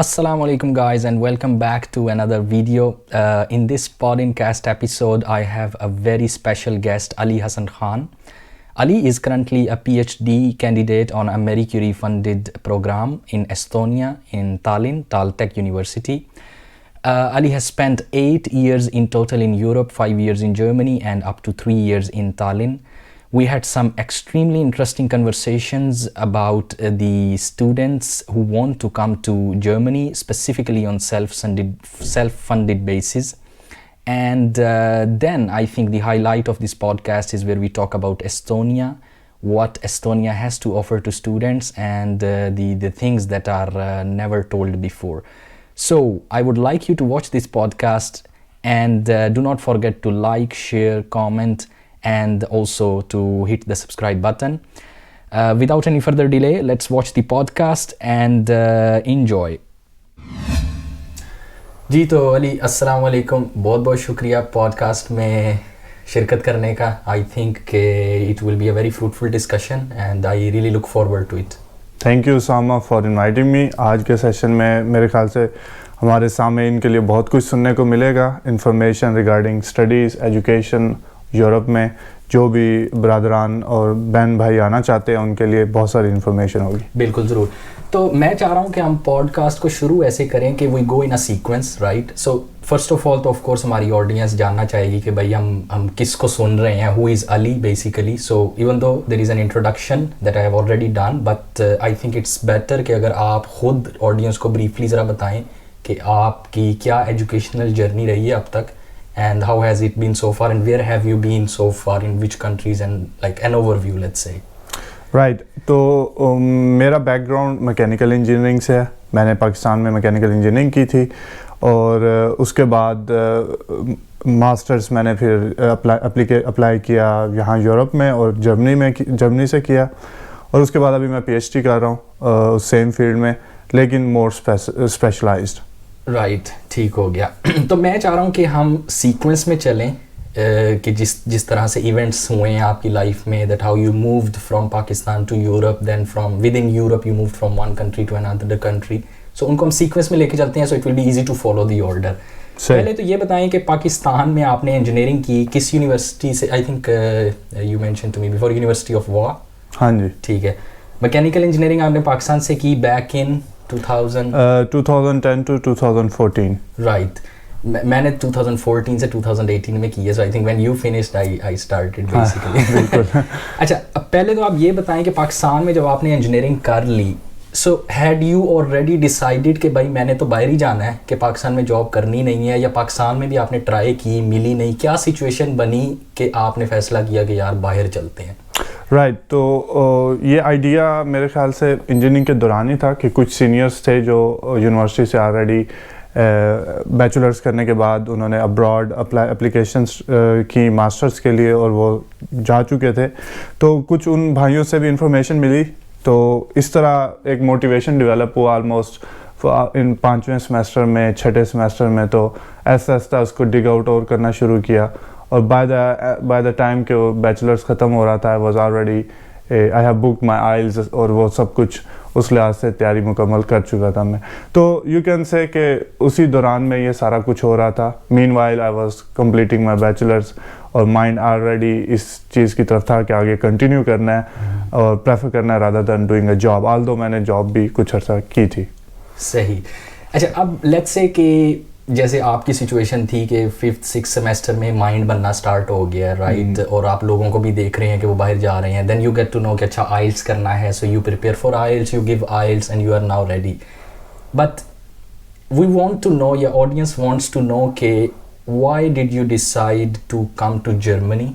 Assalamu alaikum guys, and welcome back to another video. In this podcast episode I have a very special guest, Ali Hassan Khan. Ali is currently a PhD candidate on a Marie Curie funded program in Estonia in Tallinn, Tech University. Ali has spent 8 years in total in Europe, 5 years in Germany and up to 3 years in Tallinn. We had some extremely interesting conversations about the students who want to come to Germany, specifically on self-funded basis. And then I think the highlight of this podcast is where we talk about Estonia, what Estonia has to offer to students, and the things that are never told before. So I would like you to watch this podcast, and do not forget to like, share, comment, and also to hit the subscribe button. Without any further delay, let's watch the podcast and enjoy. जी तो अली अस्सलाम वालेकुम, बहुत बहुत शुक्रिया podcast में शिरकत करने का. आई थिंक के it will be a very fruitful discussion and I really look forward to it. Thank you Sama for inviting me. आज के सेशन में मेरे ख्याल से हमारे सामने इनके लिए बहुत कुछ सुनने को मिलेगा. Information regarding studies, education, Europe में जो भी ब्रादरान और बहन भाई आना चाहते हैं उनके लिए बहुत सारी इन्फॉर्मेशन होगी. बिल्कुल ज़रूर. तो मैं चाह रहा हूँ कि हम पॉडकास्ट को शुरू ऐसे करें कि we go in a sequence, right. So first of all तो ऑफ कोर्स हमारी ऑडियंस जानना चाहेगी कि भाई हम किसको सुन रहे हैं, who is Ali basically. So even though there is an introduction that I have already done, but I think it's better कि अगर आप खुद ऑडियंस को ब्रीफली ज़रा बताएं कि आपकी क्या एजुकेशनल जर्नी रही है अब तक, and how has it been so far, and where have you been so far, in which countries, and like an overview, let's say. Right. तो मेरा बैकग्राउंड मैकेनिकल इंजीनियरिंग से है. मैंने पाकिस्तान में मैकेनिकल इंजीनियरिंग की थी और उसके बाद मास्टर्स मैंने फिर अप्लाई किया यहाँ यूरोप में और जर्मनी से किया, और उसके बाद अभी मैं PhD कर रहा हूँ सेम फील्ड में, लेकिन मोर स्पेशलाइज्ड. राइट, ठीक हो गया. तो मैं चाह रहा हूँ कि हम सीक्वेंस में चलें कि जिस तरह से इवेंट्स हुए हैं आपकी लाइफ में, that how you moved from Pakistan to Europe, then from within Europe you moved from one country to another country. So उनको हम सीक्वेंस में लेके चलते हैं, so it will be easy to follow the order. पहले तो ये बताएं कि पाकिस्तान में आपने इंजीनियरिंग की किस यूनिवर्सिटी से? I think you mention to me before university of वा. हाँ जी, ठीक है. मैकेनिकल इंजीनियरिंग आपने पाकिस्तान से की बैक इन 2010 to 2014. राइट. मैंने 2014 से 2018 में की है, so I think when you finished I started basically. अच्छा, अब पहले तो आप ये बताएं कि पाकिस्तान में जब आपने इंजीनियरिंग कर ली, so had you already decided कि भाई मैंने तो बाहर ही जाना है, कि पाकिस्तान में जॉब करनी नहीं है, या पाकिस्तान में भी आपने ट्राई की, मिली नहीं? क्या सिचुएशन बनी कि आपने फैसला किया कि यार बाहर चलते हैं? राइट. तो ये आइडिया मेरे ख्याल से इंजीनियरिंग के दौरान ही था कि कुछ सीनियर्स थे जो यूनिवर्सिटी से ऑलरेडी बैचलर्स करने के बाद उन्होंने अब्रॉड एप्लीकेशंस की मास्टर्स के लिए, और वो जा चुके थे. तो कुछ उन भाइयों से भी इंफॉर्मेशन मिली, तो इस तरह एक मोटिवेशन डेवलप हुआ ऑलमोस्ट इन 5वें सेमेस्टर में, 6ठे सेमेस्टर में. तो ऐसा ऐसा उसको डिग आउट और करना शुरू किया, और बाय द टाइम के वो बैचलर्स ख़त्म हो रहा था, I was already I have book my aisles, और वो सब कुछ उस लिहाज से तैयारी मुकम्मल कर चुका था मैं. तो यू कैन से कि उसी दौरान में ये सारा कुछ हो रहा था. Meanwhile I was completing my bachelors, और माइंड ऑलरेडी इस चीज़ की तरफ था कि आगे कंटिन्यू करना है और प्रेफर करना है rather than doing a job, although मैंने जॉब भी कुछ अर्सा की थी. सही. अच्छा, अब लेट्स से कि जैसे आपकी सिचुएशन थी कि 5th-6th सेमेस्टर में माइंड बनना स्टार्ट हो गया, राइट, और आप लोगों को भी देख रहे हैं कि वो बाहर जा रहे हैं, then you get to know कि अच्छा आइल्स करना है, so you prepare for IELTS, you give IELTS and you are now ready. But we want to know, या ऑडियंस वांट्स टू नो कि why did you decide to come to Germany,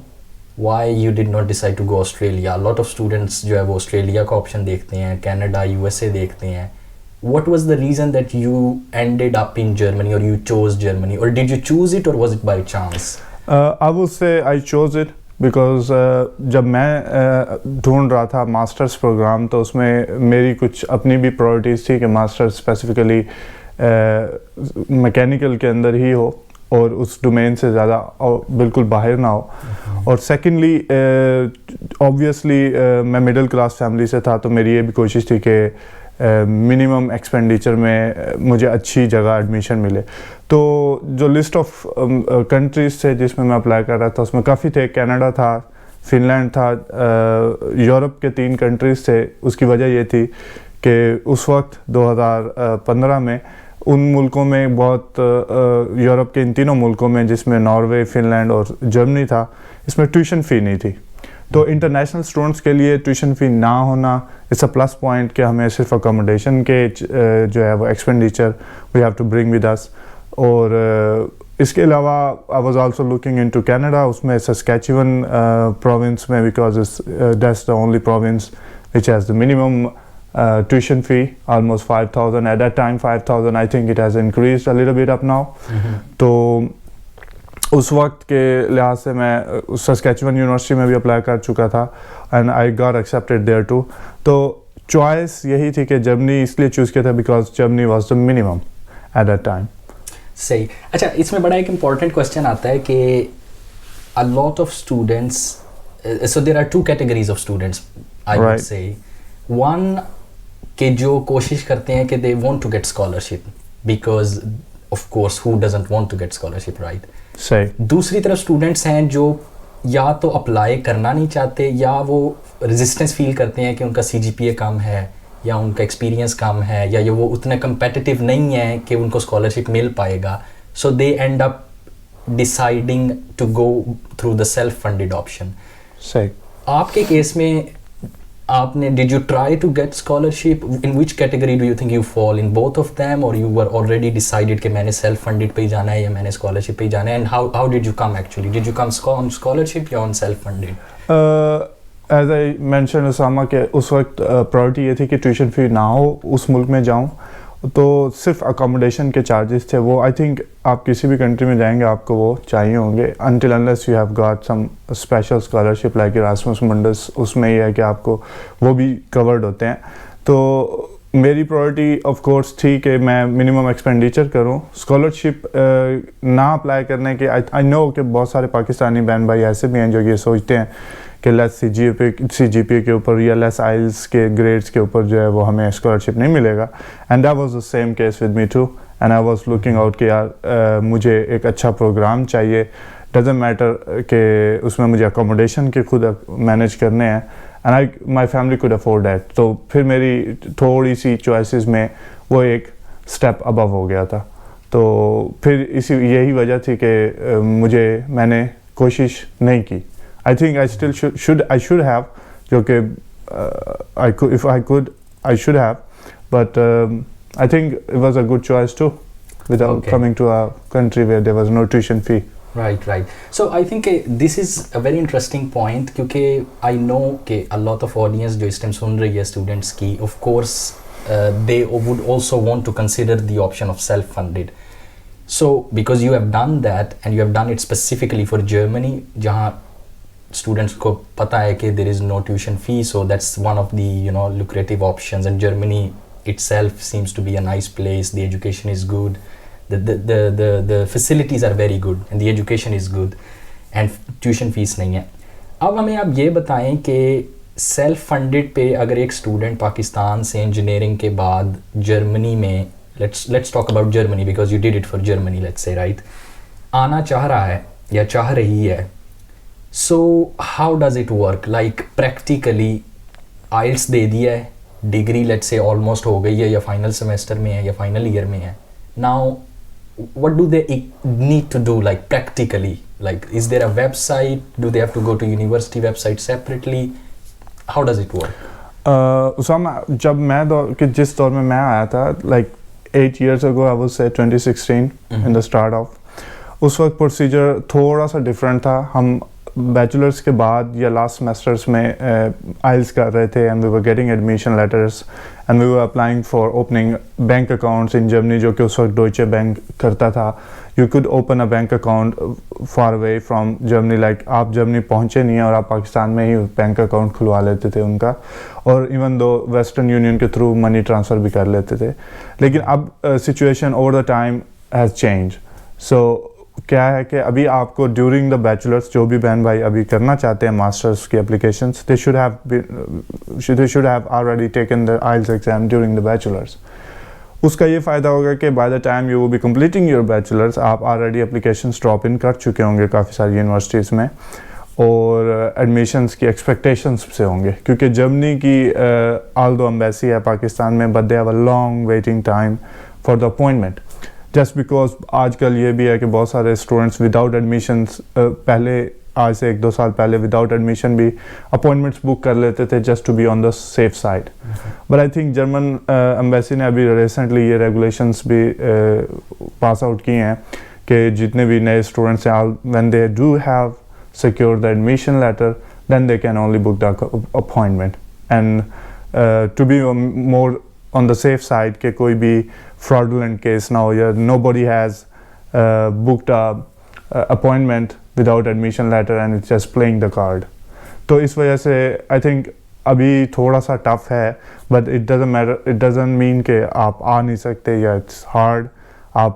why you did not decide to go Australia. Lot of students जो है वो Australia का option देखते हैं, Canada, USA देखते हैं. What was the reason that you ended up in Germany, or you chose Germany, or did you choose it, or was it by chance? I would say I chose it because जब मैं ढूंढ रहा था masters programme, तो उसमें मेरी कुछ अपनी भी प्रायोरिटीज़ थी कि मास्टर्स स्पेसिफिकली मैकेनिकल के अंदर ही हो और उस डोमेन से ज़्यादा बिल्कुल बाहर ना हो. और सेकेंडली ऑब्वियसली मैं मिडिल क्लास फैमिली से था, तो मेरी ये भी कोशिश थी कि मिनिमम एक्सपेंडिचर में मुझे अच्छी जगह एडमिशन मिले। तो जो लिस्ट ऑफ कंट्रीज़ थे जिसमें मैं अप्लाई कर रहा था उसमें काफ़ी थे, कनाडा था, फिनलैंड था, यूरोप के 3 कंट्रीज़ थे। उसकी वजह ये थी कि उस वक्त 2015 में उन मुल्कों में बहुत यूरोप के इन तीनों मुल्कों में जिसमें नॉर्वे, फिनलैंड और जर्मनी था, इसमें ट्यूशन फ़ी नहीं थी। तो इंटरनेशनल स्टूडेंट्स के लिए ट्यूशन फ़ी ना होना इट्स अ प्लस पॉइंट कि हमें सिर्फ अकोमोडेशन के जो है वो expenditure we have to bring with us. और इसके अलावा I was also looking into Canada, उसमें सस्कैचुअन प्रोविंस में, because that's the only province which has the minimum tuition fee, almost 5,000 at that time, 5,000. I think it has increased a little bit up now. तो उस वक्त के लिहाज से मैं Saskatchewan university में भी अप्लाई कर चुका था and I got accepted there too. तो चॉइस यही थी कि जर्मनी इसलिए चूज़ किया था because Germany was the minimum at that time. सही। अच्छा, इसमें बड़ा एक इम्पॉर्टेंट क्वेश्चन आता है कि a lot of students, so there are 2 categories of students, I would say. One, कि जो कोशिश करते हैं कि they want to get scholarship because of course who doesn't want to get scholarship, right? सही। दूसरी तरफ स्टूडेंट्स हैं जो या तो अप्लाई करना नहीं चाहते या वो रेजिस्टेंस फील करते हैं कि उनका CGPA कम है या उनका एक्सपीरियंस कम है या वो उतने competitive नहीं है कि उनको स्कॉलरशिप मिल पाएगा, so they end up deciding to go through the self-funded option. सही। आपके केस में आपने did you try to get scholarship? In which category do you think you fall, in both of them, or you were already decided कि मैंने self funded पे ही जाना है या मैंने scholarship पे ही जाना है? And how did you come actually? Did you come on scholarship या on self funded? As I mentioned Usama के उस वक्त प्रायोरिटी ये थी कि ट्यूशन फ़ी ना हो, उस मुल्क में जाऊँ, तो सिर्फ अकोमोडेशन के चार्जेस थे वो। आई थिंक आप किसी भी कंट्री में जाएंगे आपको वो चाहिए होंगे until unless you have got some special scholarship like Erasmus Mundus, उसमें ये है कि आपको वो भी कवर्ड होते हैं। तो मेरी प्रायोरिटी ऑफ कोर्स थी कि मैं मिनिमम एक्सपेंडिचर करूं, स्कॉलरशिप ना अप्लाई करने के। आई नो कि बहुत सारे पाकिस्तानी बहन भाई ऐसे भी हैं जो ये सोचते हैं कि लेस CGPA के ऊपर या लेस आइल्स के ग्रेड्स के ऊपर जो है वो हमें स्कॉलरशिप नहीं मिलेगा। And that was the same case with me too, and I was looking out कि यार मुझे एक अच्छा प्रोग्राम चाहिए, डजेंट मैटर कि उसमें मुझे अकोमोडेशन के खुद मैनेज करने हैं, and my family could afford that. तो फिर मेरी थोड़ी सी चॉइसेस में वो एक स्टेप अबव हो गया था। तो फिर यही वजह थी कि मैंने कोशिश नहीं की। I think I still should have, जो कि if I could I should have, but I think it was a good choice too, without coming to a country where there was no tuition fee. Right. So I think this is a very interesting point, क्योंकि I know कि a lot of audience जो इस time सुन रही है students की, of course they would also want to consider the option of self-funded. So because you have done that and you have done it specifically for Germany, जहाँ students को पता है कि there is no tuition fee, so that's one of the lucrative options, and Germany itself seems to be a nice place. The education is good, the facilities are very good, and the education is good, and tuition fees नहीं है। अब हमें आप ये बताएं कि self funded पे अगर एक स्टूडेंट पाकिस्तान से इंजीनियरिंग के बाद जर्मनी में, let's talk about Germany because you did it for Germany, let's say, right, आना चाह रहा है या चाह रही है, so how does it work? Like practically IELTS दे दिया है, डिग्री let's say almost हो गई है या फाइनल सेमेस्टर में है या फाइनल ईयर में है, now what do they need to do, like practically? Like is there a website? Do they have to go to university website separately? How does it work? Usama, जब जिस दौर में मैं आया था, like 8 years ago, I would say 2016 in the start of, उस वक्त procedure थोड़ा सा डिफरेंट था। हम बैचलर्स के बाद या लास्ट सेमेस्टर्स में आइल्स कर रहे थे, and we were getting admission letters and we were applying for opening bank accounts in Germany, जो कि उस वक्त डॉइचे बैंक करता था। You could open a bank account far away from Germany, like आप जर्मनी पहुंचे नहीं हैं और आप पाकिस्तान में ही बैंक अकाउंट खुलवा लेते थे उनका, और इवन दो वेस्टर्न यूनियन के थ्रू मनी ट्रांसफ़र भी कर लेते थे। लेकिन अब situation over the time has change, so क्या है कि अभी आपको ड्यूरिंग द बैचलर्स, जो भी बहन भाई अभी करना चाहते हैं मास्टर्स की applications, they should have already taken the IELTS exam during the bachelors. उसका ये फ़ायदा होगा कि by the time you will be completing your bachelors, आप ऑलरेडी एप्लीकेशंस ड्रॉप इन कर चुके होंगे काफ़ी सारी यूनिवर्सिटीज़ में, और एडमिशन्स की एक्सपेक्टेशंस से होंगे, क्योंकि जर्मनी की ऑल्दो एम्बेसी है पाकिस्तान में, but they have a long waiting time for the appointment, just because आजकल ये भी है कि बहुत सारे स्टूडेंट्स विदाउट एडमिशन्स, पहले आज से 1-2 साल पहले विदाउट एडमिशन भी अपॉइंटमेंट्स बुक कर लेते थे just to be on the safe side. But I think German embassy ने अभी रिसेंटली ये रेगुलेशंस भी पास आउट किए हैं कि जितने भी नए स्टूडेंट्स हैं, when they do have secured the admission letter, then they can only book the appointment, and to be more on the safe side कि कोई भी fraudulent case ना हो, या nobody has booked a appointment without admission letter and it's just playing the card। तो इस वजह से I think अभी थोड़ा सा tough है, but it doesn't matter, it doesn't mean कि आप आ नहीं सकते या it's hard। आप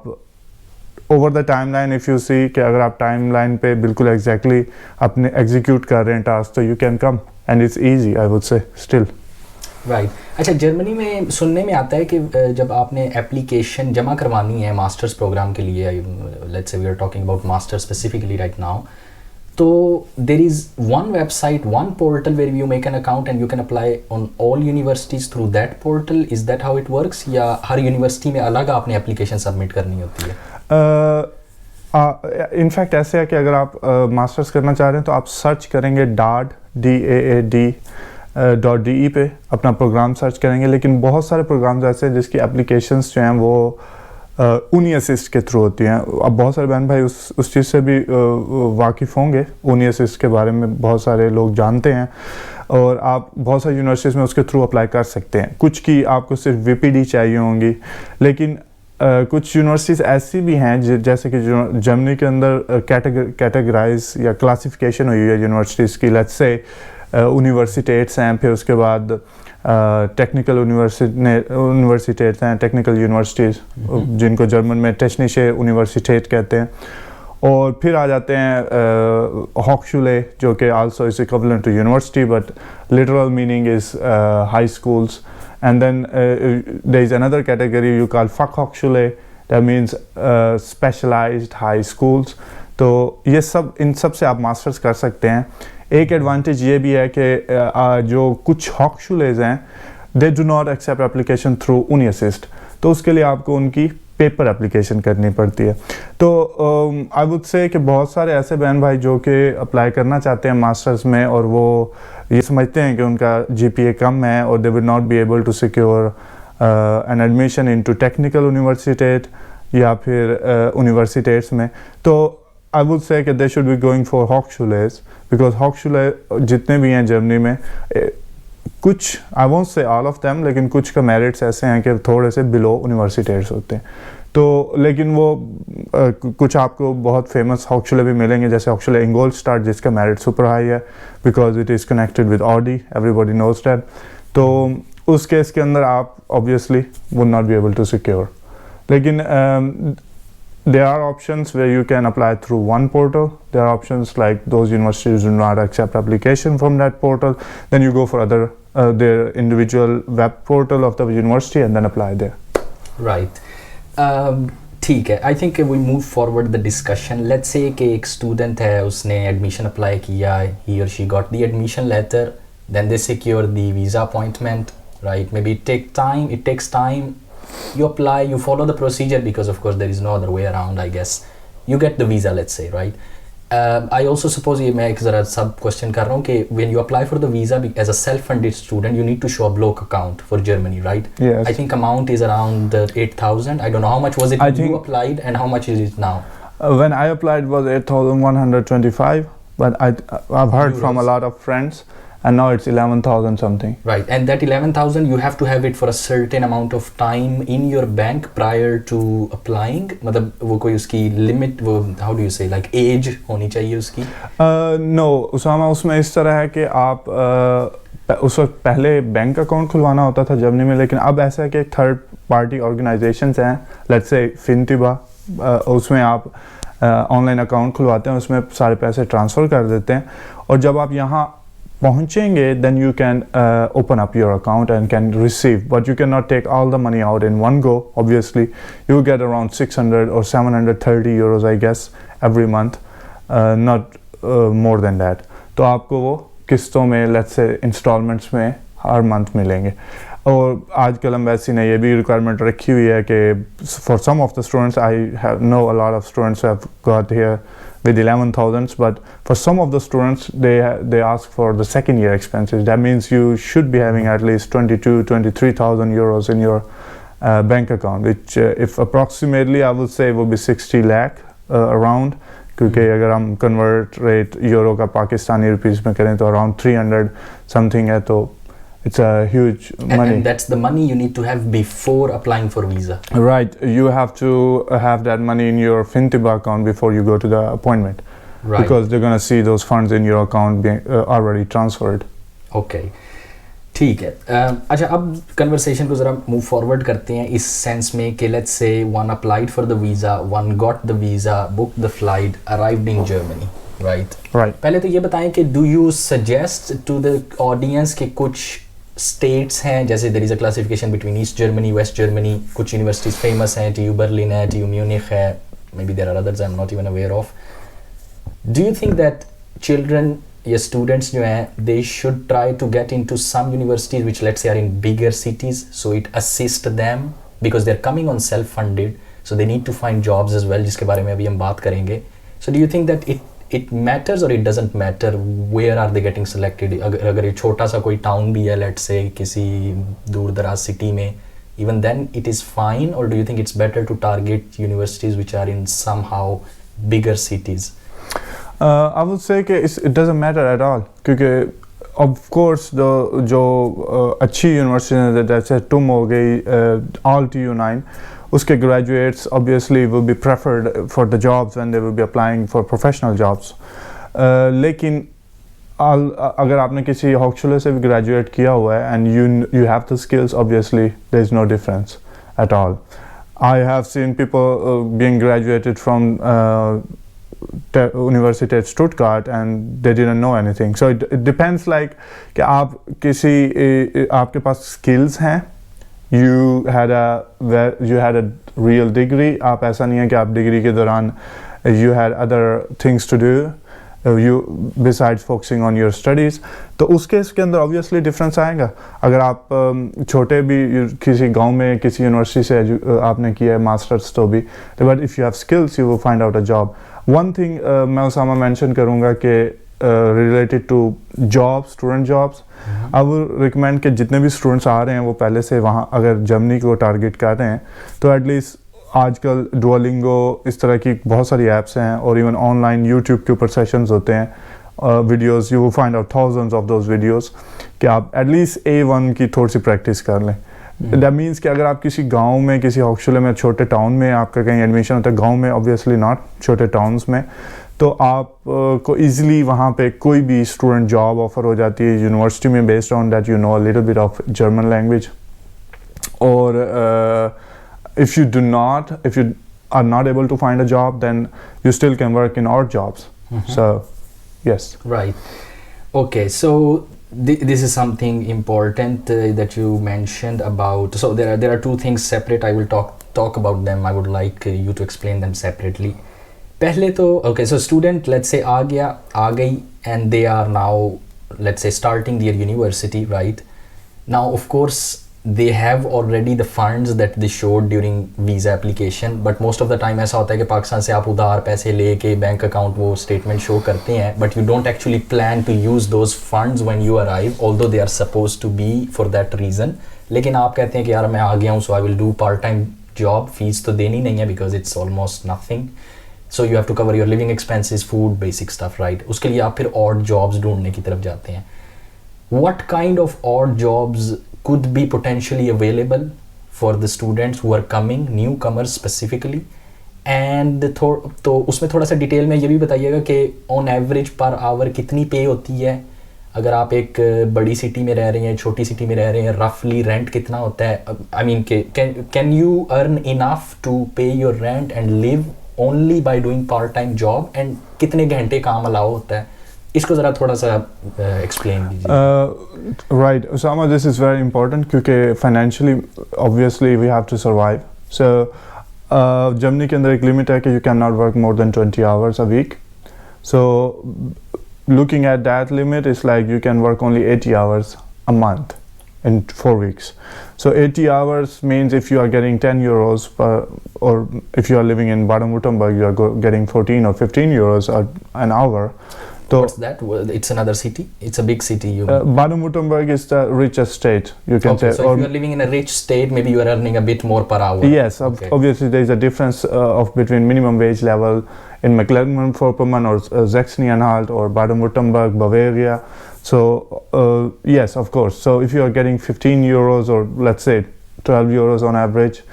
over the timeline if you see कि अगर आप टाइम लाइन पे बिल्कुल एग्जैक्टली अपने एग्जीक्यूट कर रहे हैं टास्क, तो you can come and it's easy, I would से स्टिल। राइट। अच्छा, जर्मनी में सुनने में आता है कि जब आपने एप्लीकेशन जमा करवानी है मास्टर्स प्रोग्राम के लिए, let's say we are talking about master specifically right now, तो there is one website, one portal where you make an account and you can apply on all universities through that portal. Is that how it works, या हर university में अलग आपने application submit करनी होती है? In fact ऐसे है कि अगर आप मास्टर्स करना चाह रहे हैं तो आप सर्च करेंगे DAAD.de पे अपना प्रोग्राम सर्च करेंगे, लेकिन बहुत सारे प्रोग्राम्स ऐसे हैं जिसकी एप्लीकेशंस जो हैं वो ऊनी असिस्ट के थ्रू होती हैं। अब बहुत सारे बहन भाई उस चीज़ से भी वाकिफ़ होंगे, ऊनी असिस्ट के बारे में बहुत सारे लोग जानते हैं, और आप बहुत सारी यूनिवर्सिटीज़ में उसके थ्रू अप्लाई कर सकते हैं। कुछ की आपको सिर्फ VPD चाहिए होंगी, लेकिन कुछ यूनिवर्सिटीज़ ऐसी भी हैं जैसे कि जो जर्मनी के अंदर कैटेगराइज या क्लासिफिकेशन हुई है यूनिवर्सिटीज़ की, लेट्स से यूनिवर्सिटेट्स हैं, फिर उसके बाद टेक्निकल यूनिवर्सिटेट्स हैं, टेक्निकल यूनिवर्सिटीज़ जिनको जर्मन में टेक्निशे यूनिवर्सिटेट कहते हैं, और फिर आ जाते हैं हॉक्शुले, जो कि also is equivalent to university but literal meaning is high schools. And then there is another category you call Fachhochschule, that means specialized high schools। तो ये सब, इन सब से आप मास्टर्स कर सकते हैं। एक एडवांटेज ये भी है कि जो कुछ हॉक्शुलेज हैं, they do not accept application through uni assist, तो उसके लिए आपको उनकी पेपर एप्लीकेशन करनी पड़ती है। तो आई वुड से कि बहुत सारे ऐसे बहन भाई जो कि अप्लाई करना चाहते हैं मास्टर्स में, और वो ये समझते हैं कि उनका GPA कम है और they will not be able to secure an admission into technical यूनिवर्सिटेट या फिर यूनिवर्सिटेट्स में, तो आई वुड से कि they should be going for हॉक्शुलेज, बिकॉज हॉक्शुले जितने भी हैं जर्मनी में, कुछ, I won't say all of them, लेकिन कुछ का मेरिट्स ऐसे हैं कि थोड़े से बिलो यूनिवर्सिटेट्स होते हैं। तो लेकिन वो कुछ आपको बहुत फेमस हॉक्शुले भी मिलेंगे, जैसे हॉक्शुले इंगोलस्टाड जिसका मेरिट सुपर हाई है because it is connected with Audi, everybody knows that. तो उस केस के अंदर आप obviously would not be able to secure, लेकिन there are options where you can apply through one portal. There are options like those universities do not accept application from that portal, then you go for other their individual web portal of the university and then apply there. Right. ठीक है, I think we move forward the discussion. Let's say कि एक student है, उसने admission apply किया, he or she got the admission letter, then they secure the visa appointment, right? Maybe it takes time. You apply, you follow the procedure because of course there is no other way around, I guess. You get the visa, let's say, right? I also suppose ये मैं एक ज़रा sub question कर रहा हूँ कि when you apply for the visa as a self-funded student, you need to show a block account for Germany, right? Yes. I think amount is around 8,000. I don't know how much was it when you applied and how much is it now? When I applied was 8,125, but I've heard Euros. from a lot of friends, and now it's 11,000 something. Right, and that 11,000 you have to have it for a certain amount of time in your bank prior to applying. मतलब वो कोई उसकी limit, वो how do you say, like age होनी चाहिए उसकी? No, Usama, उसमें इस तरह है कि आप उस वक्त पहले बैंक अकाउंट खुलवाना होता था जर्मनी में, लेकिन अब ऐसा है कि थर्ड पार्टी ऑर्गेनाइजेशंस हैं, लेट्स से फिनटिबा, उसमें आप ऑनलाइन अकाउंट खुलवाते हैं, उसमें सारे पैसे ट्रांसफ़र कर देते हैं, और जब आप यहाँ पहुँचेंगे then you can open up your account and can receive, but you cannot take all the money out in one go. Obviously you get around 600 or 730 euros I guess every month, not more than that. तो आपको वो किस्तों में, let's say installments में हर month मिलेंगे. और आजकल embassy ने ये भी रिक्वायरमेंट रखी हुई है कि for some of the students, I have no a lot of students have got here with 11,000, but for some of the students they ask for the second year expenses. That means you should be having at least 23,000 euros in your bank account, which if approximately I would say would be 60 lakh around, क्योंकि अगर हम convert rate euro का Pakistani rupees में करें तो around 300 something है, तो it's a huge money. And that's the money you need to have before applying for visa. Right, you have to have that money in your Fintiba account before you go to the appointment. Right. Because they're going to see those funds in your account being already transferred. Okay. ठीक है. अच्छा, अब conversation को ज़रा move forward करते हैं इस sense में कि let's say one applied for the visa, one got the visa, book the flight, arrived in Germany, right? पहले तो ये बताएं कि do you suggest to the audience कि कुछ स्टेट्स हैं, जैसे there is a classification between East Germany, West Germany, कुछ यूनिवर्सिटीज़ फेमस हैं, TU बर्लिन है, TU म्यूनिख है, maybe there are others I am not even aware of. Do you think that children या students जो हैं they should try to get into some universities which let's say are in bigger cities so it assist them because they are coming on self funded, so they need to find jobs as well, जिसके बारे में अभी हम बात करेंगे. So do you think that it matters or it doesn't matter where are they getting selected? अगर ये छोटा सा कोई टाउन भी है, let's say किसी दूर दराज सिटी में, even then it is fine, or do you think it's better to target universities which are in somehow bigger cities? I would say कि it doesn't matter at all, क्योंकि of course जो अच्छी university जैसे तुम हो गई all TU9, उसके graduates obviously will be preferred for the jobs when they will be applying for professional jobs. लेकिन अगर आपने किसी हॉक्सुलर से भी ग्रेजुएट किया हुआ है and you have the skills, obviously there is no difference at all. I have seen people being graduated from University at Stuttgart and they didn't know anything. So it depends, like कि आप किसी आपके पास skills हैं, you had a real degree. आप ऐसा नहीं है कि आप डिग्री के दौरान you had other things to do you besides focusing on your studies. तो उस केस के अंदर obviously difference आएगा. अगर आप छोटे भी किसी गांव में किसी यूनिवर्सिटी से आपने किया है मास्टर्स तो भी, but if you have skills you will find out a job. One thing मैं उसामा mention करूँगा कि related to jobs, student jobs, I will recommend कि जितने भी स्टूडेंट्स आ रहे हैं वो पहले से वहाँ अगर जर्मनी को टारगेट कर रहे हैं तो एटलीस्ट आजकल डुओलिंगो इस तरह की बहुत सारी ऐप्स हैं, और इवन ऑनलाइन यूट्यूब के ऊपर सेशंस होते हैं, videos, you will find out thousands of those videos कि आप एटलीस्ट A1 की थोड़ी सी प्रैक्टिस कर लें. दैट मीन्स कि अगर आप किसी गांव में, किसी हॉक्सुलर में, छोटे टाउन में आपका कहीं एडमिशन होता है, गांव में ऑब्वियसली नॉट, छोटे टाउन्स में, तो आप को ईजिली वहाँ पे कोई भी स्टूडेंट जॉब ऑफर हो जाती है यूनिवर्सिटी में based on that you know a little bit of German language. और if you are not able to find a job, then you still can work in odd jobs. So yes, right. Okay, so this is something important that you mentioned about. So there are two things separate. I will talk about them. I would like you to explain them separately. पहले तो okay, so student let's say आ गई and they are now let's say starting their university, right? Now of course they have already the funds that they showed during visa application, but most of the time ऐसा होता है कि पाकिस्तान से आप उधार पैसे लेके बैंक अकाउंट वो स्टेटमेंट शो करते हैं, but you don't actually plan to use those funds when you arrive, although they are supposed to be for that reason. लेकिन आप कहते हैं कि यार मैं आ गया हूँ, so I will do part time job, fees तो देनी नहीं है because it's almost nothing, so you have to cover your living expenses, food, basic stuff, right? उसके लिए आप फिर odd jobs ढूंढने की तरफ जाते हैं. What kind of odd jobs could be potentially available for the students who are coming, newcomers specifically? And तो उसमें थोड़ा सा डिटेल में ये भी बताइएगा कि ऑन एवरेज पर आवर कितनी पे होती है अगर आप एक बड़ी सिटी में रह रहे हैं, छोटी सिटी में रह रहे हैं, रफली रेंट कितना होता है? I mean can you earn enough to pay your rent and live only by doing part-time job, and कितने घंटे काम अलाउ होता है, इसको ज़रा थोड़ा सा explain कीजिए. Right, Osama, this is very important क्योंकि financially obviously we have to survive. So Germany के अंदर एक limit है कि you cannot work more than 20 hours a week. So looking at that limit, it's like you can work only 80 hours a month in 4 weeks. So 80 hours means if you are getting 10 euros per, or if you are living in Baden-Württemberg, you are getting 14 or 15 euros an hour. So what's that? It's another city? It's a big city. Baden-Württemberg is the richest state, you can say. So if you are living in a rich state, maybe you are earning a bit more per hour. Yes, obviously there is a difference of between minimum wage level in Mecklenburg-Vorpommern or Sachsen-Anhalt or Baden-Württemberg, Bavaria. So yes, of course. So if you are getting 15 euros or let's say 12 euros on average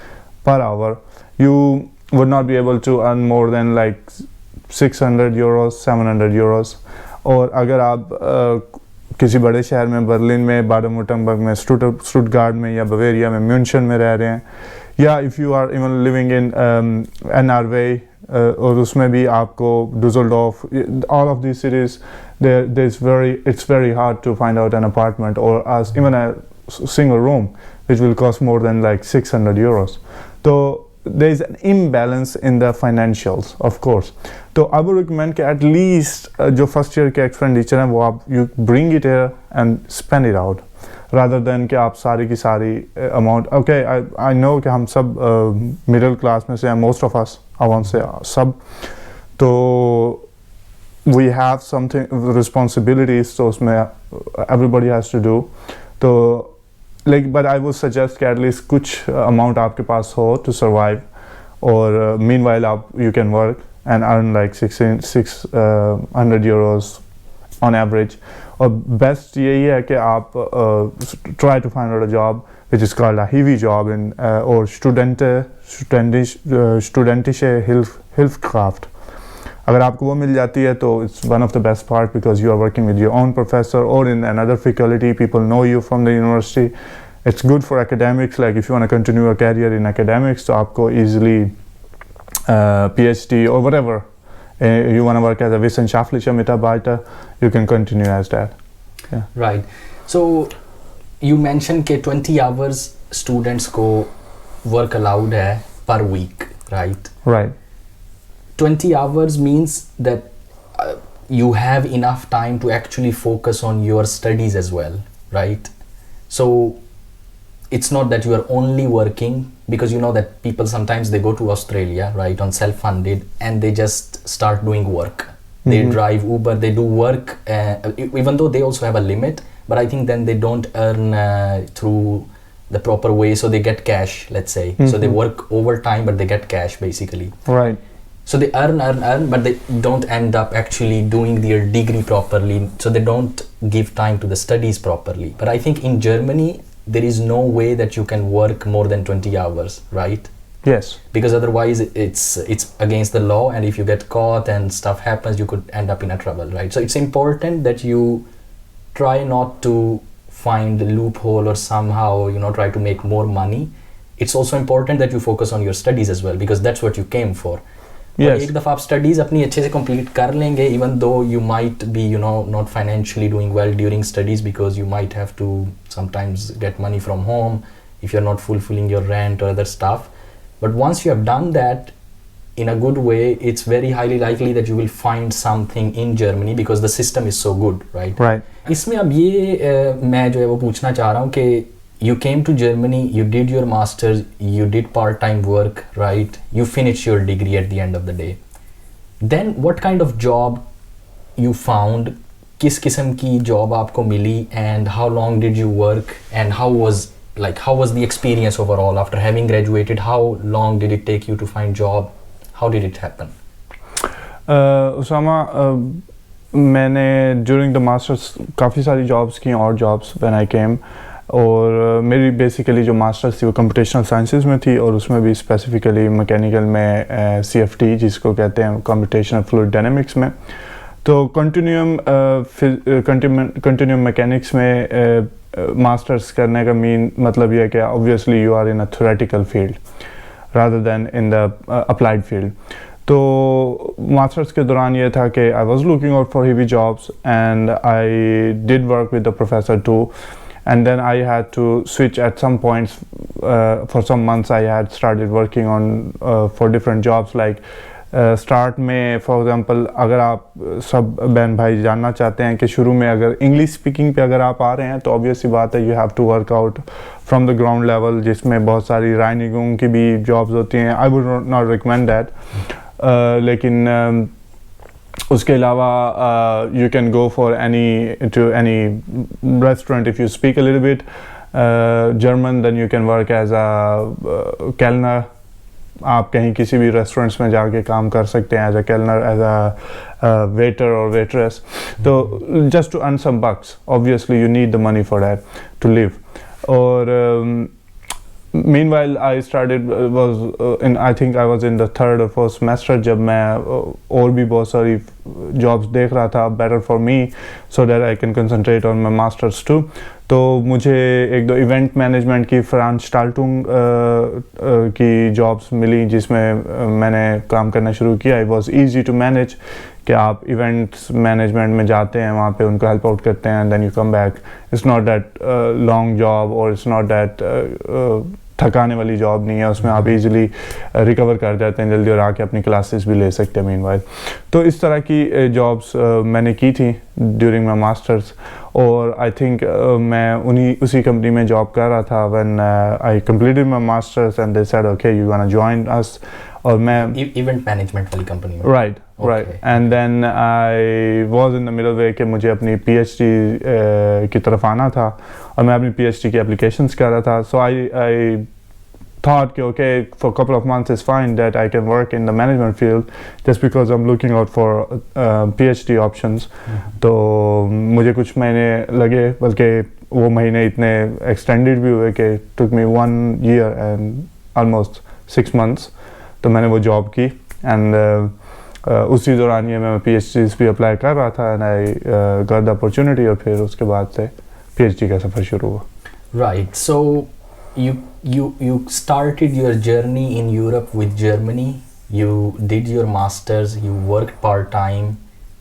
per hour, you would not be able to earn more than like 600 euros, 700 euros. और अगर आप किसी बड़े शहर में, Berlin में, बाडन-वुर्टमबर्ग में, Stuttgart में या बवेरिया में, म्यूनशन में रह रहे हैं, या if you are even living in NRW और उसमें भी आपको डुसलडॉर्फ, all of these cities, it's very hard to find out an apartment or even a single room which will cost more than like 600 euros. So there is an imbalance in the financials, of course. So I would recommend कि at least जो first year के expenditure हैं वो आप you bring it here and spend it out, rather than कि आप सारी की सारी amount. Okay, I know कि हम सब middle class में से हैं, most of us, I won't say सब, तो we have something responsibilities, so उसमें everybody has to do. तो like, but I would suggest कि at least कुछ amount आपके पास हो to survive, और meanwhile you can work and earn like 600 euros on average. और best यही है कि आप try to find out a job which is called a heavy job in or studentische Hilfskraft. अगर आपको वो मिल जाती है तो it's one of the best part, because you are working with your own professor or in another faculty, people know you from the university. It's good for academics, like if you want to continue a career in academics, so आपको easily PhD or whatever you want to work as a wissenschaftlicher Mitarbeiter, you can continue as that. Yeah. Right. So you mentioned कि 20 hours students को work allowed है per week, right? Right. 20 hours means that you have enough time to actually focus on your studies as well, right? So it's not that you are only working, because you know that people sometimes they go to Australia, right, on self-funded, and they just start doing work. They drive Uber, they do work, even though they also have a limit, but I think then they don't earn through the proper way, so they get cash, let's say. So they work overtime, but they get cash basically. Right. So they earn, but they don't end up actually doing their degree properly. So they don't give time to the studies properly. But I think in Germany, there is no way that you can work more than 20 hours, right? Yes. Because otherwise it's against the law, and if you get caught and stuff happens, you could end up in a trouble, right? So it's important that you try not to find a loophole or somehow, try to make more money. It's also important that you focus on your studies as well, because that's what you came for. Yes. एक दफ़ा आप studies अपनी अच्छे से complete कर लेंगे, even though you might be not financially doing well during studies, because you might have to sometimes get money from home if you're not fulfilling your rent or other stuff. But once you have done that in a good way, it's very highly likely that you will find something in Germany, because the system is so good, right? Right. इसमें अब ये मैं जो है वो पूछना चाह रहा हूँ कि you came to Germany, you did your master's, you did part-time work, right? You finished your degree at the end of the day. Then what kind of job you found? किस किस्म की job आपको मिली, and how long did you work, and how was the experience overall after having graduated? How long did it take you to find job? How did it happen? Usama, मैंने during the masters काफ़ी सारी jobs की, और jobs when I came. और मेरी basically जो masters थी वो कंप्यूटेशनल साइंसेज में थी, और उसमें भी स्पेसिफिकली मैकेनिकल में CFD जिसको कहते हैं, कंप्यूटेशनल फ्लूइड डायनामिक्स में. तो कंटिन्यूम मैकेनिक्स में मास्टर्स करने का मतलब ये है कि obviously you are in a theoretical field rather than in the applied field. तो मास्टर्स के दौरान ये था कि I was looking out for heavy jobs and I did work with the professor too, and then I had to switch at some points. For some months I had started working on for different jobs, like start में for example अगर आप सब बहन भाई जानना चाहते हैं कि शुरू में अगर इंग्लिश स्पीकिंग पे अगर आप आ रहे हैं तो ऑब्वियस सी बात है you have to work out from the ground level, जिसमें बहुत सारी राइनिंग की भी जॉब्स होती हैं. I would not recommend that. लेकिन उसके अलावा you can go for any restaurant if you speak a little bit German, then you can work as a कैलनर. आप कहीं किसी भी रेस्टोरेंट्स में जाके काम कर सकते हैं एज अ कैलनर, एज अ वेटर और वेट्रेस. तो just to earn some bucks, obviously you need the money for that to live. और meanwhile I started I think I was in the third or fourth semester जब मैं और भी बहुत सारी jobs देख रहा था, better for me so that I can concentrate on my masters too. तो मुझे एक दो इवेंट मैनेजमेंट की फ्रांस्टाल्टुंग की जॉब्स मिली जिसमें मैंने काम करना शुरू किया. It was easy to manage कि आप इवेंट्स मैनेजमेंट में जाते हैं, वहाँ पे उनको हेल्प आउट करते हैं, then you come back. It's not that long job और इट्स नॉट दैट थकाने वाली जॉब नहीं है, उसमें आप इजीली रिकवर कर जाते हैं जल्दी और आके अपनी क्लासेस भी ले सकते हैं मीनवाइल. तो इस तरह की जॉब्स मैंने की थी ड्यूरिंग माई मास्टर्स. और आई थिंक मैं उसी कंपनी में जॉब कर रहा था when I completed my masters and they said okay you want to join us. और मैं इवेंट मैनेजमेंट वाली कंपनी में. Right. And then I was in the middle way कि मुझे अपनी पीएचडी की तरफ आना था और मैं अपनी पीएचडी की एप्लीकेशंस कर रहा था. सो आई thought कि okay for a couple of months is fine that I can work in the management field just because I'm looking out for PhD options. तो मुझे कुछ महीने लगे, बल्कि वो महीने इतने extended भी हुए कि took me 1 year and almost 6 months. तो मैंने वो जॉब की एंड उसी दौरान ये मैं PhDs भी अप्लाई कर रहा था and I got the opportunity. और फिर उसके बाद से PhD का सफ़र शुरू हुआ. Right. So you started your journey in Europe with Germany. You did your masters. You worked part time,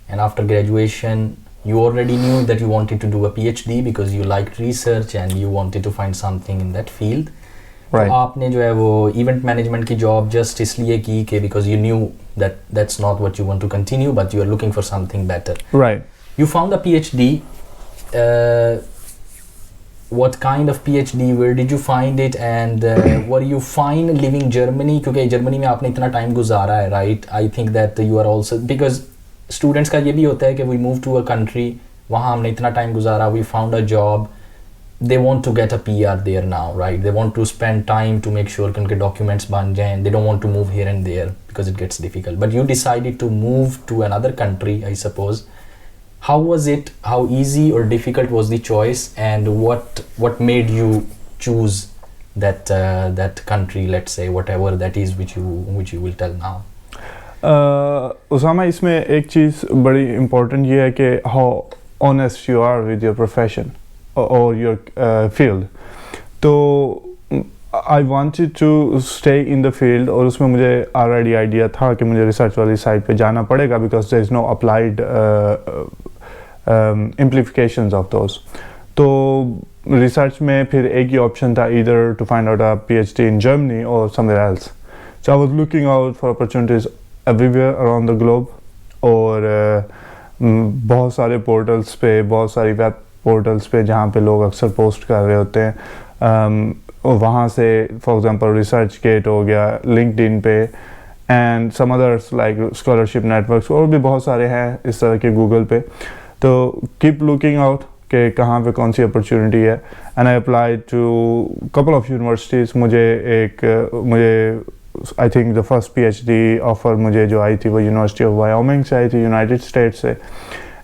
and after graduation, you already knew that you wanted to do a PhD because you liked research and you wanted to find something in that field. Right. तो आपने जो है वो event management की job just इसलिए की कि because you knew that that's not what you want to continue but you are looking for something better. Right. You found a PhD. What kind of PhD? Where did you find it? And were you fine living Germany? क्योंकि Germany में आपने इतना time गुजारा है, right? I think that you are also because students का ये भी होता है कि we move to a country, वहाँ हमने इतना टाइम गुजारा, we found a job, they want to get a PR there now, right? They want to spend time to make sure कि उनके documents बन जाएं. They don't want to move here and there because it gets difficult. But you decided to move to another country, I suppose. How was it? How easy or difficult was the choice? And what made you choose that country? Let's say whatever that is, which you will tell now. Usama, इसमें एक चीज़ बड़ी important ये है कि how honest you are with your profession or your field. तो I wanted to stay in the field और उसमें मुझे already idea था कि मुझे research वाली side पे जाना पड़ेगा because there is no applied implications of those. तो research में फिर एक ही option था, either to find out a PhD in Germany or somewhere else. So I was looking out for opportunities everywhere around the globe. और बहुत सारे portals पे, बहुत सारी web portals पे जहाँ पे लोग अक्सर post कर रहे होते हैं, और वहाँ से for example ResearchGate हो गया, LinkedIn पे and some others like scholarship networks, और भी बहुत सारे हैं इस तरह के Google पे. तो keep looking out कि कहाँ पे कौन सी opportunity है. And I applied to couple of universities. मुझे I think the first PhD offer मुझे जो आई थी वो University of Wyoming से आई थी, United States से.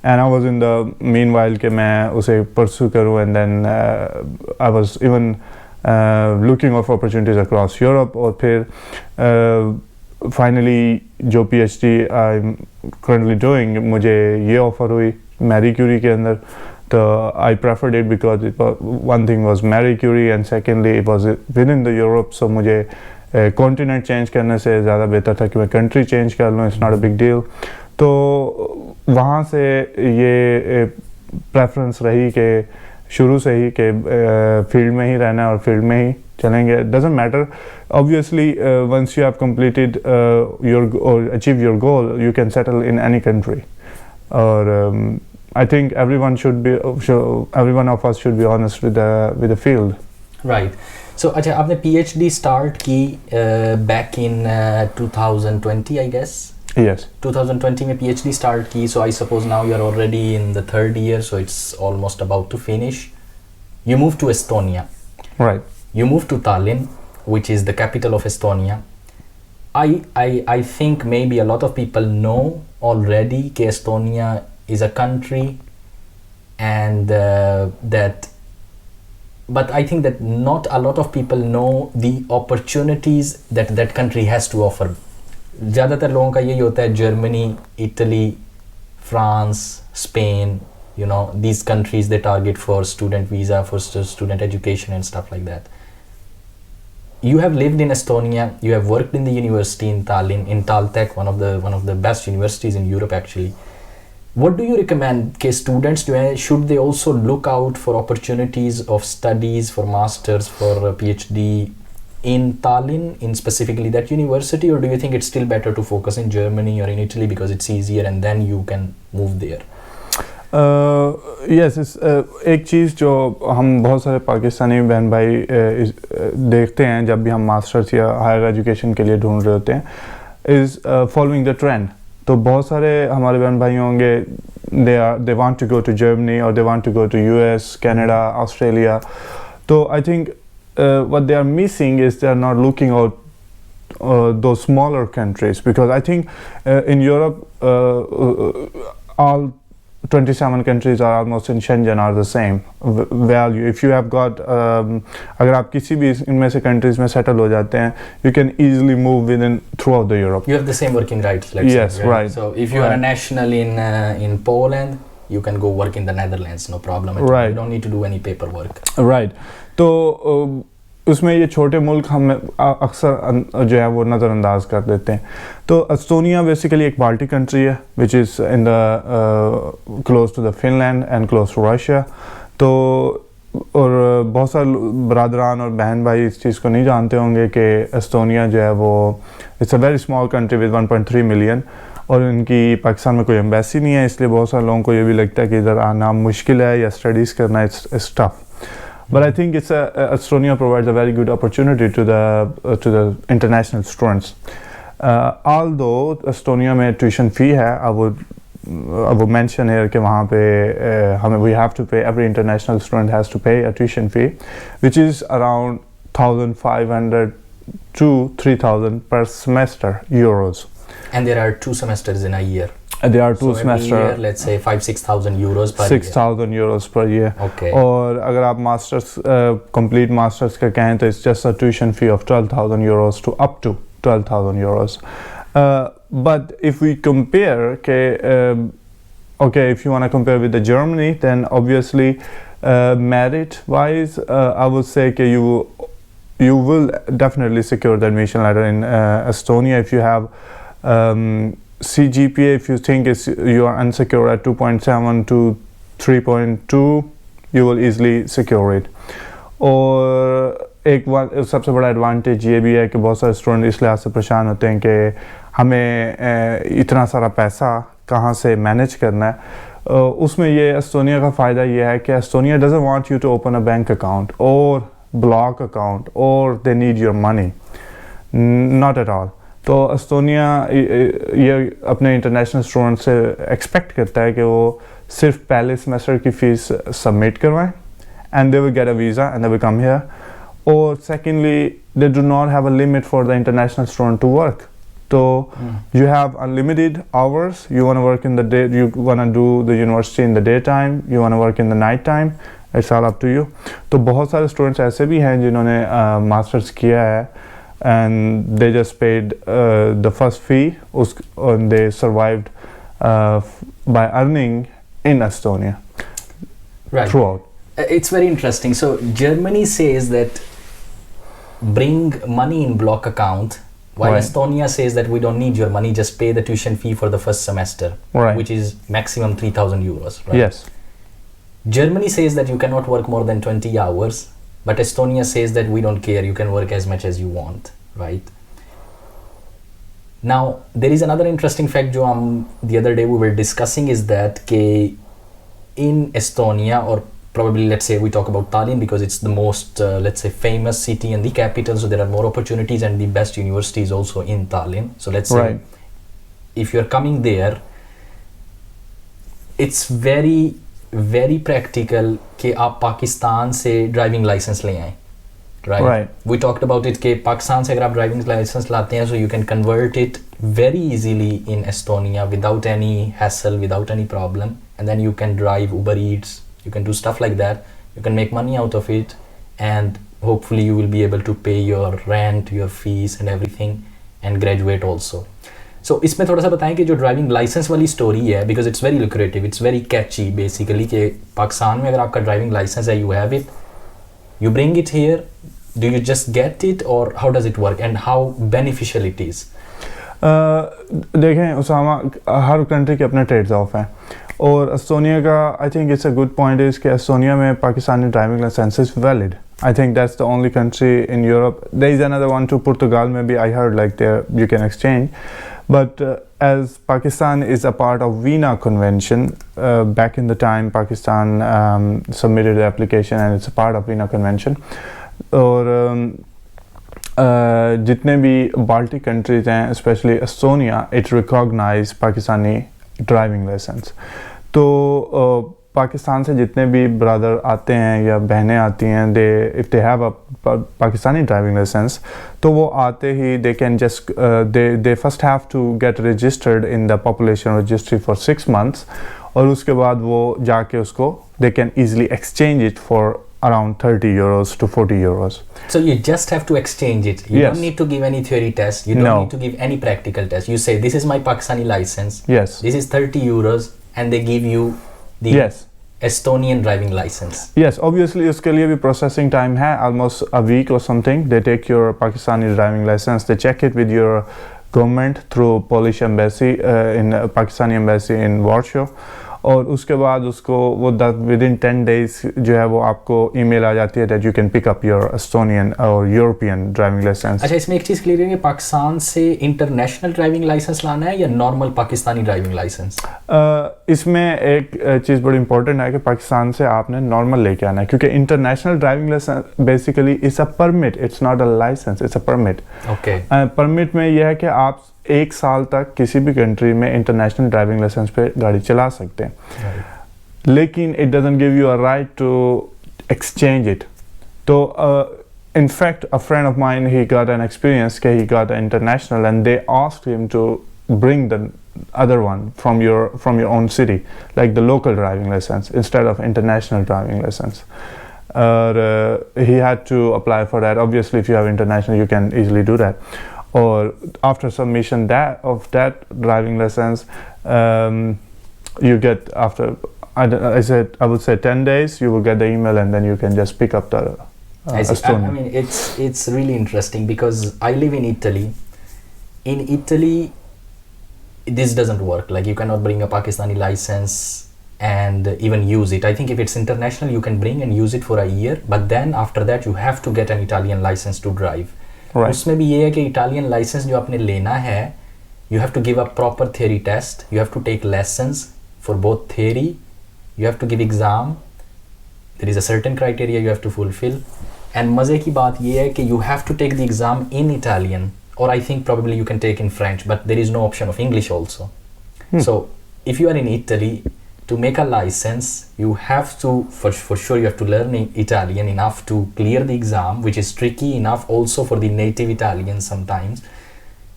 And I was in the meanwhile कि मैं उसे pursue करूँ, and then I was even looking out for opportunities across Europe. और फिर finally जो PhD I'm currently doing मुझे ये offer हुई Marie Curie के अंदर. तो I preferred it because one thing was Marie Curie and secondly it was within the Europe, so मुझे कॉन्टिनेंट चेंज करने से ज़्यादा बेहतर था कि मैं कंट्री चेंज कर लूँ, it's not a big deal. तो वहाँ से ये प्रेफरेंस रही कि शुरू से ही कि फील्ड में ही रहना है और फील्ड में ही चलेंगे। Doesn't matter obviously, once you have completed your और achieve your goal, you can settle in any country. और I think everyone of us should be honest with the field. Right. So अच्छा, आपने PhD start की back in 2020 I guess. Yes. 2020 में PhD start की, so I suppose now you're already in the third year, so it's almost about to finish. You moved to Estonia. Right. You moved to Tallinn, which is the capital of Estonia. I think maybe a lot of people know already that Estonia is a country, and but I think that not a lot of people know the opportunities that that country has to offer. ज़्यादातर लोगों का यही होता है, Germany, Italy, France, Spain, you know, these countries they target for student visa, for student education and stuff like that. You have lived in Estonia, you have worked in the university in Tallinn, in Taltech, one of the best universities in Europe actually. What do you recommend कि students should they also look out for opportunities of studies for masters, for a PhD in Tallinn, in specifically that university, or do you think it's still better to focus in Germany or in Italy because it's easier and then you can move there? Yes, एक चीज़ जो हम बहुत सारे पाकिस्तानी बहन भाई देखते हैं जब भी हम मास्टर्स या हायर एजुकेशन के लिए ढूंढ रहे होते हैं, इज़ फॉलोइंग द ट्रेंड। तो बहुत सारे हमारे बहन भाई होंगे, they want to go to Germany or they want to go to US, Canada, Australia. तो I think what they are missing is they are not looking out those smaller countries, because I think in Europe all 27 countries are almost in Schengen are the same value. If you have got अगर आप किसी भी इनमें से countries में settle हो जाते हैं, you can easily move within throughout the Europe. You have the same working rights, let's yes, say, right? So if you are a national in Poland, you can go work in the Netherlands, no problem at all. You don't need to do any paperwork. Right. तो उसमें ये छोटे मुल्क हम अक्सर जो है वो नज़रअंदाज कर देते हैं। तो एस्टोनिया बेसिकली एक बाल्टिक कंट्री है, which is in the close to the Finland and close to Russia. तो और बहुत सारे बरादरान और बहन भाई इस चीज़ को नहीं जानते होंगे कि एस्टोनिया जो है वो it's a very small country with 1.3 million, और इनकी पाकिस्तान में कोई एम्बेसी नहीं है, इसलिए बहुत सारे लोगों को ये भी लगता है कि इधर आना मुश्किल है या स्टडीज़ करना it's tough. But I think Estonia provides a very good opportunity to the international students. Although Estonia में tuition fee है, I would mention here कि वहाँ पे we have to pay, every international student has to pay a tuition fee, which is around 1,500 to 3,000 per semester euros. And there are 2 semesters in a year. There are 2 semesters. Let's say 5,000-6,000 euros per 6,000 euros per year. Okay. और अगर आप masters complete masters का कहें तो it's just a tuition fee of 12,000 euros to up to 12,000 euros. But if we compare, okay, if you want to compare with the Germany, then obviously merit-wise, I would say that you will definitely secure the admission letter in Estonia if you have CGPA. If you think you are unsecure at 2.7 to 3.2, you will easily secure it. और एक सबसे बड़ा advantage ये भी है कि बहुत सारे स्टूडेंट इस लिहाज से परेशान होते हैं कि हमें इतना सारा पैसा कहाँ से मैनेज करना है। उसमें ये एस्टोनिया का फ़ायदा ये है कि Estonia doesn't want you to open a bank account और ब्लॉक अकाउंट और they need your money, not at all. तो एस्टोनिया ये अपने इंटरनेशनल स्टूडेंट से एक्सपेक्ट करता है कि वो सिर्फ पहले सेमेस्टर की फ़ीस सबमिट करवाएं and they will get a visa and they will come here. और secondly they do not have a limit for the international student to work. तो you have unlimited hours. You want to work in the day, you want to do the university in the daytime, you want to work in the night time, it's all up to you. तो बहुत सारे students ऐसे भी हैं जिन्होंने masters किया है and they just paid the first fee and they survived by earning in Estonia right. throughout. It's very interesting. So Germany says that bring money in block account, while Right. Estonia says that we don't need your money, just pay the tuition fee for the first semester, Right. which is maximum 3,000 euros, right? Yes. Germany says that you cannot work more than 20 hours, but Estonia says that we don't care, you can work as much as you want, right? Now, there is another interesting fact, jo the other day we were discussing, is that in Estonia, or probably let's say we talk about Tallinn because it's the most, let's say, famous city and the capital, so there are more opportunities and the best universities also in Tallinn. So let's say Right. if you're coming there, it's very very practical कि आप पाकिस्तान से driving licence ले आएं, right? We talked about it कि पाकिस्तान से अगर आप driving licence लाते हैं, so you can convert it very easily in Estonia without any hassle, without any problem, and then you can drive Uber Eats, you can do stuff like that, you can make money out of it, and hopefully you will be able to pay your rent, your fees and everything, and graduate also. So इसमें थोड़ा सा बताएं कि जो driving licence वाली story है, because it's very lucrative, it's very catchy basically, कि पाकिस्तान में अगर आपका ड्राइविंग लाइसेंस है, you have it, you bring it here, do you just get it, और how does it work and how beneficial it is? देखें उसामा, हर country के अपने trades of हैं, और एस्टोनिया का I think it's a good point is कि Estonia में Pakistani driving license is valid. I think that's the only country in Europe. There is another one too, Portugal maybe, I heard, like there you can exchange. But as Pakistan is a part of Vienna Convention, back in the time Pakistan submitted the application and it's a part of Vienna Convention. और जितने भी Baltic countries हैं, especially Estonia, it recognize Pakistani driving license. तो पाकिस्तान से जितने भी brother आते हैं या बहनें आती हैं, they if they have a Pakistani driving licence, तो वो आते ही they can just they first have to get registered in the population registry for 6 months, और उसके बाद वो जाके उसको they can easily exchange it for around 30 euros to 40 euros. So you just have to exchange it. You Yes. don't need to give any theory test. You don't No. need to give any practical test. You say, this is my Pakistani license. Yes. This is 30 euros, and they give you the Yes. Estonian driving license. Yes, obviously उसके लिए भी processing time है, almost a week or something. They take your Pakistani driving license, they check it with your government through Polish embassy in Pakistani embassy in Warsaw, और उसके बाद उसको वो within 10 days जो है वो आपको email आ जाती है that you can pick up your Estonian or European driving license. अच्छा, इसमें एक चीज़ क्लियर है कि पाकिस्तान से इंटरनेशनल ड्राइविंग लाइसेंस लाना है या नॉर्मल पाकिस्तानी ड्राइविंग लाइसेंस? इसमें एक चीज़ बड़ी इंपॉर्टेंट है कि पाकिस्तान से आपने नॉर्मल लेके आना है, क्योंकि international driving license basically it's a permit, it's not a license, it's a permit. Okay. Permit में यह है कि आप 1 साल तक किसी भी कंट्री में इंटरनेशनल ड्राइविंग लाइसेंस पे गाड़ी चला सकते हैं, लेकिन it doesn't give you a right to exchange it. तो in fact a friend of mine, he got an experience, he got an international, and they asked him to bring the other one from your own city, like the local driving license instead of international driving license. He had to apply for that. Obviously if you have international you can easily do that, or after submission of that driving license, you get, after I would say 10 days, you will get the email and then you can just pick up the I mean, it's really interesting because I live in Italy. In Italy, this doesn't work. Like, you cannot bring a Pakistani license and even use it. I think if it's international, you can bring and use it for a year, but then after that you have to get an Italian license to drive. Right. उसमें भी ये है कि Italian license जो आपने लेना है, you have to give a proper theory test. You have to take lessons for both theory. You have to give exam. There is a certain criteria you have to fulfill. And मज़े की बात ये है कि you have to take the exam in Italian, or I think probably you can take in French, but there is no option of English also. So if you are in Italy, to make a license, you have to, for sure you have to learn Italian enough to clear the exam, which is tricky enough also for the native Italians sometimes.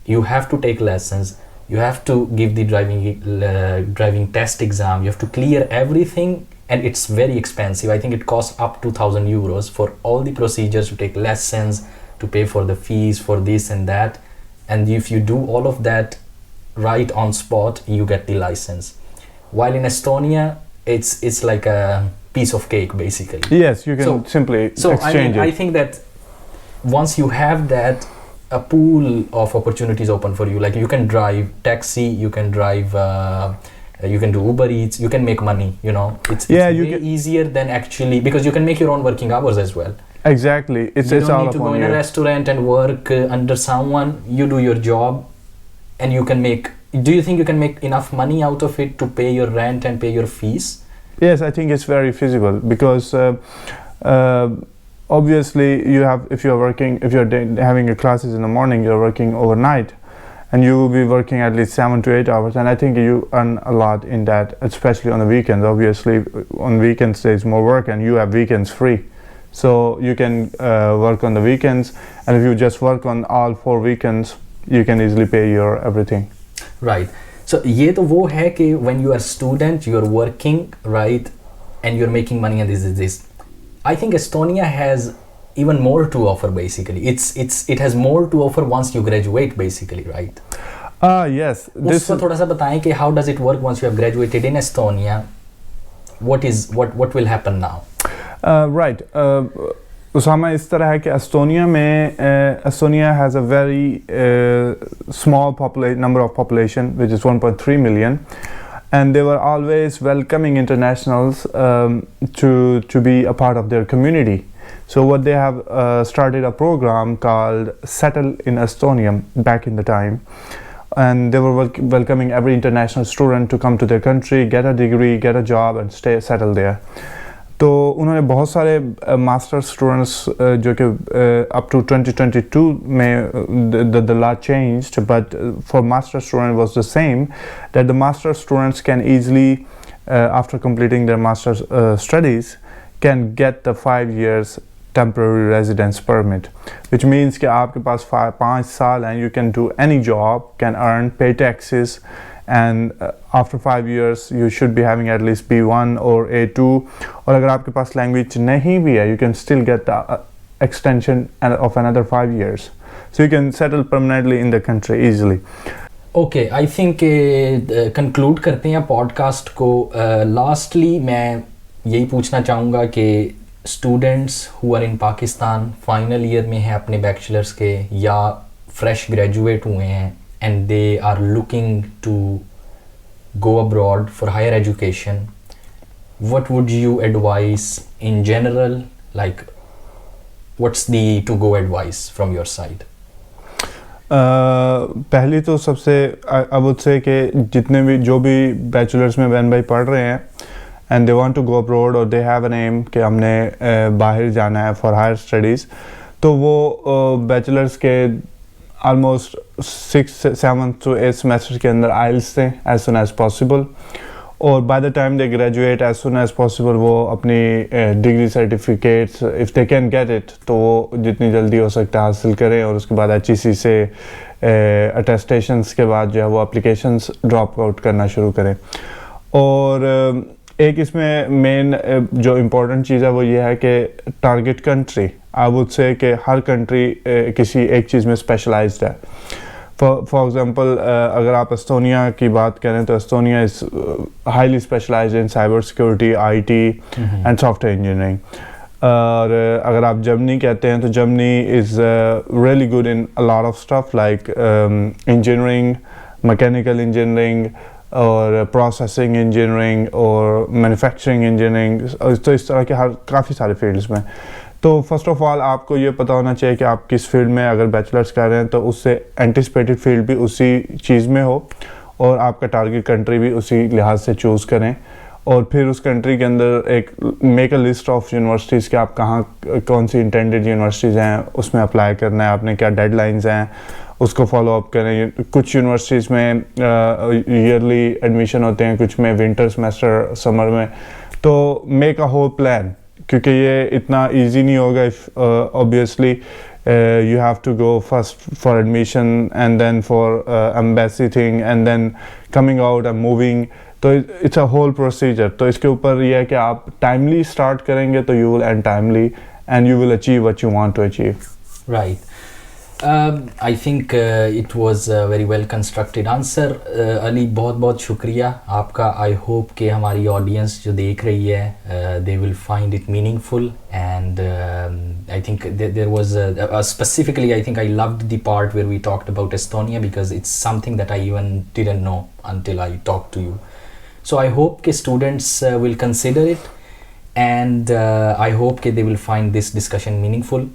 You have to take lessons, you have to give the driving test exam, you have to clear everything, and it's very expensive. I think it costs up to 1,000 euros for all the procedures, to take lessons, to pay for the fees, for this and that. And if you do all of that right on spot, you get the license. While in Estonia, it's like a piece of cake basically. Yes, you can simply exchange it. I think that once you have that, a pool of opportunities open for you. Like you can drive taxi, you can drive you can do Uber Eats, you can make money, you know. It's way easier than actually, because you can make your own working hours as well. Exactly. You don't need to go in a restaurant and work under someone. You do your job and you can make, do you think you can make enough money out of it to pay your rent and pay your fees? Yes, I think it's very feasible, because obviously you have, if you're working, if you're having your classes in the morning, you're working overnight, and you will be working at least 7 to 8 hours, and I think you earn a lot in that, especially on the weekends. Obviously on weekends there's more work and you have weekends free, so you can work on the weekends, and if you just work on all 4 weekends, you can easily pay your everything. Right. So ये तो वो है कि when you are student, you are working, right, and you're making money, and this. I think Estonia has even more to offer. Basically, it has more to offer once you graduate. Basically, right? Yes. उसको थोड़ा सा बताएं कि how does it work once you have graduated in Estonia? What will happen now? Right. Usama, इस तरह है कि Estonia में Estonia has a very small number of population, which is 1.3 million, and they were always welcoming internationals to be a part of their community. So what they have started a program called Settle in Estonia back in the time, and they were welcoming every international student to come to their country, get a degree, get a job, and settle there. तो उन्होंने बहुत सारे master students जो कि up to 2022 में the law changed, but for master student was the same, that the master students can easily after completing their master's studies can get the 5 years temporary residence permit, which means कि आपके पास 5 साल हैं, you can do any job, can earn, pay taxes, and after 5 years you should be having at least B1 or A2, और अगर आपके पास language नहीं भी है, you can still get the extension of another 5 years, so you can settle permanently in the country easily. Okay, I think conclude करते हैं podcast को. Lastly मैं यही पूछना चाहूँगा कि students who are in Pakistan final year में हैं अपने bachelors के, या fresh graduate हुए हैं and they are looking to go abroad for higher education, what would you advise in general? Like, what's the to-go advice from your side? पहली तो सबसे I would say कि जितने भी जो भी बैचलर्स में बहन भाई पढ़ रहे हैं and they want to go abroad or they have an aim कि हमने बाहर जाना है for higher studies, तो वो बैचलर्स के almost 6, 7 to 8 semesters के अंदर IELTS दें as soon as possible, और by the time they graduate as soon as possible वो अपनी degree certificates if they can get it तो वो जितनी जल्दी हो सकता है हासिल करें, और उसके बाद HEC से attestations के बाद जो है वो applications drop out करना शुरू करें. और एक इसमें मेन जो इम्पोर्टेंट चीज़ है वो ये है कि target country, I would say कि हर कंट्री किसी एक चीज़ में स्पेशलाइज्ड है. फॉर एग्जांपल अगर आप एस्टोनिया की बात करें तो Estonia is highly specialised in cyber security, IT and software engineering. और अगर आप जर्मनी कहते हैं तो Germany is really good in a lot of stuff like engineering, mechanical engineering और प्रोसेसिंग इंजीनियरिंग और मैन्युफैक्चरिंग इंजीनियरिंग, तो इस तरह के काफ़ी सारे फील्ड्स में. तो फर्स्ट ऑफ ऑल आपको ये पता होना चाहिए कि आप किस फील्ड में अगर बैचलर्स कर रहे हैं तो उससे एंटिसिपेटेड फील्ड भी उसी चीज़ में हो, और आपका टारगेट कंट्री भी उसी लिहाज से चूज़ करें, और फिर उस कंट्री के अंदर एक make a list of universities के आप कहाँ कौन सी इंटेंडेड यूनिवर्सिटीज़ हैं उसमें अप्लाई करना है, आपने क्या डेडलाइंस हैं उसको फॉलो अप करें. कुछ यूनिवर्सिटीज़ में ईयरली एडमिशन होते हैं, कुछ में विंटर सेमेस्टर समर में, तो मेक अ होल प्लान, क्योंकि ये इतना इजी नहीं होगा. Obviously you have to go first for admission and then for embassy thing and then coming out and moving, तो it's a whole procedure. तो इसके ऊपर ये है कि आप timely start करेंगे तो you will end timely and you will achieve what you want to achieve. Right. I think it was a very well constructed answer. Ali, बहुत बहुत शुक्रिया आपका. I hope कि हमारी audience जो देख रही है they will find it meaningful, and I think there was specifically I think I loved the part where we talked about Estonia, because it's something that I even didn't know until I talked to you. So I hope कि students will consider it, and I hope कि they will find this discussion meaningful.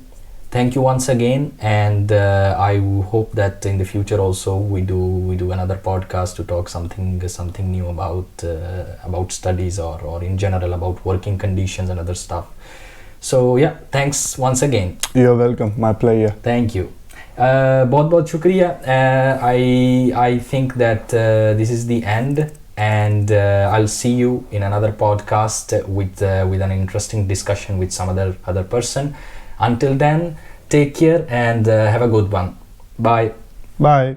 Thank you once again, and I hope that in the future also we do another podcast to talk something new about studies or in general about working conditions and other stuff. So yeah, thanks once again. You're welcome. My pleasure. Thank you. बहुत बहुत शुक्रिया. I think that this is the end, and I'll see you in another podcast with an interesting discussion with some other person. Until then, take care and have a good one. Bye. Bye.